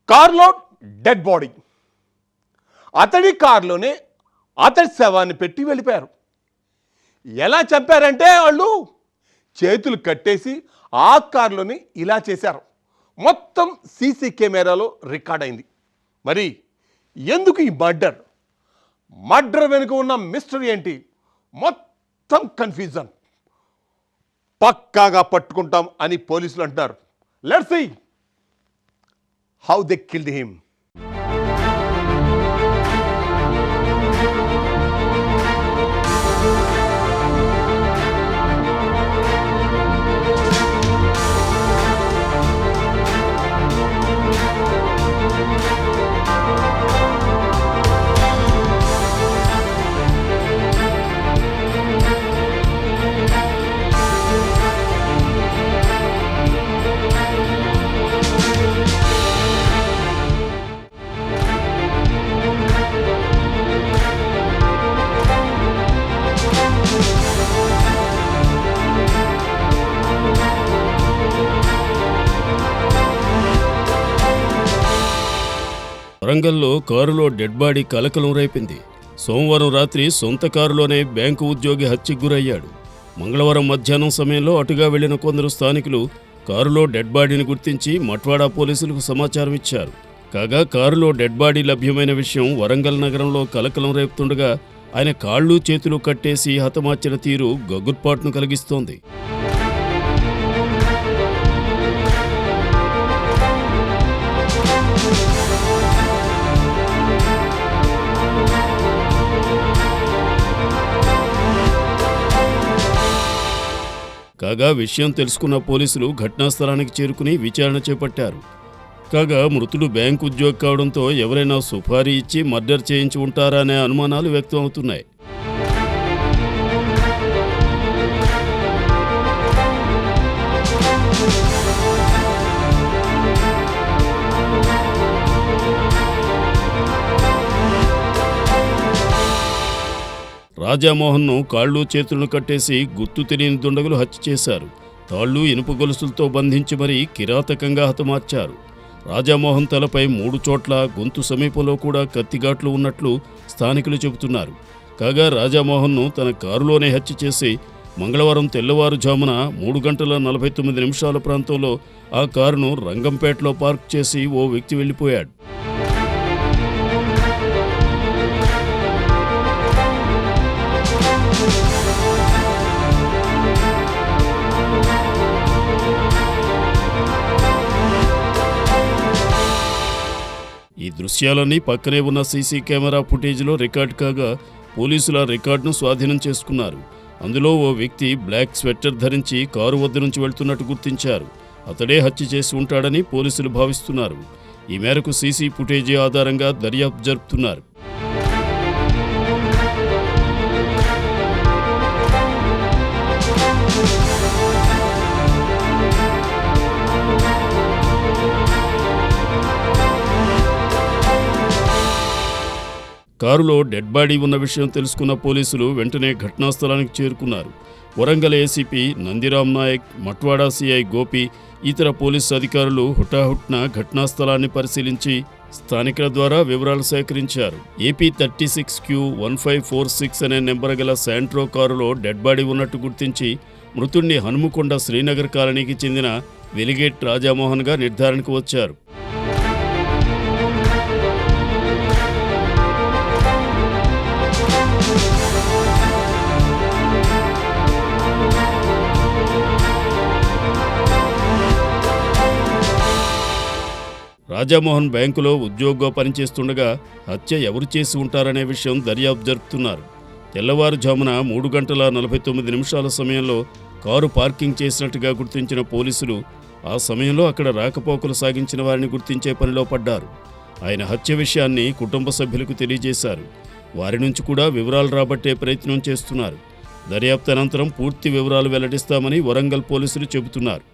కారులో dead body. అతడి కారులోనే అతడి శవాన్ని పెట్టి వెళ్ళిపోయారు. ఎలా చంపారంటే వాళ్ళు చేతులు కట్టేసి ఆ కారులోనే ఇలా చేశారు. మొత్తం సీసీ కెమెరాలో రికార్డ్ అయింది. మరి ఎందుకు ఈ మర్డర్ వెనుక ఉన్న మిస్టరీ ఏంటి? మొత్తం కన్ఫ్యూజన్. పక్కాగా పట్టుకుంటాం అని పోలీసులు అంటున్నారు. Let's see how they killed him. వరంగల్లో కారులో డెడ్ బాడీ కలకలం రేపింది. సోమవారం రాత్రి సొంత కారులోనే బ్యాంకు ఉద్యోగి హత్యకు గురయ్యాడు. మంగళవారం మధ్యాహ్నం సమయంలో అటుగా వెళ్లిన కొందరు స్థానికులు కారులో డెడ్ బాడీని గుర్తించి మట్వాడా పోలీసులకు సమాచారం ఇచ్చారు. కాగా కారులో డెడ్ బాడీ లభ్యమైన విషయం వరంగల్ నగరంలో కలకలం రేపుతుండగా ఆయన కాళ్ళు చేతులు కట్టేసి హతమార్చిన తీరు గగుర్పాటును కలిగిస్తోంది. కాగా విషయం తెలుసుకున్న పోలీసులు ఘటనా స్థలానికి చేరుకుని విచారణ చేపట్టారు. కాగా మృతుడు బ్యాంకు ఉద్యోగి కావడంతో ఎవరైనా సుపారీ ఇచ్చి మర్డర్ చేయించి ఉంటారా అనే అనుమానాలు వ్యక్తం అవుతున్నాయి. రాజామోహన్ను కాళ్ళు చేతులను కట్టేసి గుర్తు తెలియని దుండగులు హత్య చేశారు. తాళ్లు ఇనుప గొలుసులతో బంధించి మరీ కిరాతకంగా హతమార్చారు. రాజామోహన్ తలపై 3 చోట్ల గొంతు సమీపంలో కూడా కత్తిగాట్లు ఉన్నట్లు స్థానికులు చెబుతున్నారు. కాగా రాజామోహన్ను తన కారులోనే హత్య చేసి మంగళవారం తెల్లవారుజామున 3:49 ప్రాంతంలో ఆ కారును రంగంపేటలో పార్క్ చేసి ఓ వ్యక్తి వెళ్లిపోయాడు. ఈ దృశ్యాలన్నీ పక్కనే ఉన్న సీసీ కెమెరా ఫుటేజ్లో రికార్డ్ కాగా పోలీసుల రికార్డును స్వాధీనం చేసుకున్నారు. అందులో ఓ వ్యక్తి బ్లాక్ స్వెట్టర్ ధరించి కారు వద్ద నుంచి వెళ్తున్నట్టు గుర్తించారు. అతడే హత్య చేసి ఉంటాడని పోలీసులు భావిస్తున్నారు. ఈ మేరకు సీసీ ఫుటేజీ ఆధారంగా దర్యాప్తు జరుపుతున్నారు. కారులో డెడ్ బాడీ ఉన్న విషయం తెలుసుకున్న పోలీసులు వెంటనే ఘటనా స్థలానికి చేరుకున్నారు. వరంగల్ ఏసీపీ నందిరామ్ నాయక్, మట్వాడా సిఐ గోపి, ఇతర పోలీసు అధికారులు హుటాహుట్న ఘటనా స్థలాన్ని పరిశీలించి స్థానికుల ద్వారా వివరాలు సేకరించారు. ఏపీ 36Q1546 అనే నెంబర్ గల శాంట్రో కారులో డెడ్ బాడీ ఉన్నట్టు గుర్తించి మృతుడిని హనుమకొండ శ్రీనగర్ కాలనీకి చెందిన వెలిగేట్ రాజామోహన్గా నిర్ధారణకు వచ్చారు. రాజామోహన్ బ్యాంకులో ఉద్యోగిగా పనిచేస్తుండగా హత్య ఎవరు చేసి ఉంటారనే విషయం దర్యాప్తు జరుపుతున్నారు. తెల్లవారుజామున 3:49 సమయంలో కారు పార్కింగ్ చేసినట్టుగా గుర్తించిన పోలీసులు ఆ సమయంలో అక్కడ రాకపోకలు సాగించిన వారిని గుర్తించే పనిలో పడ్డారు. ఆయన హత్య విషయాన్ని కుటుంబ సభ్యులకు తెలియజేశారు. వారి నుంచి కూడా వివరాలు రాబట్టే ప్రయత్నం చేస్తున్నారు. దర్యాప్తు అనంతరం పూర్తి వివరాలు వెల్లడిస్తామని వరంగల్ పోలీసులు చెబుతున్నారు.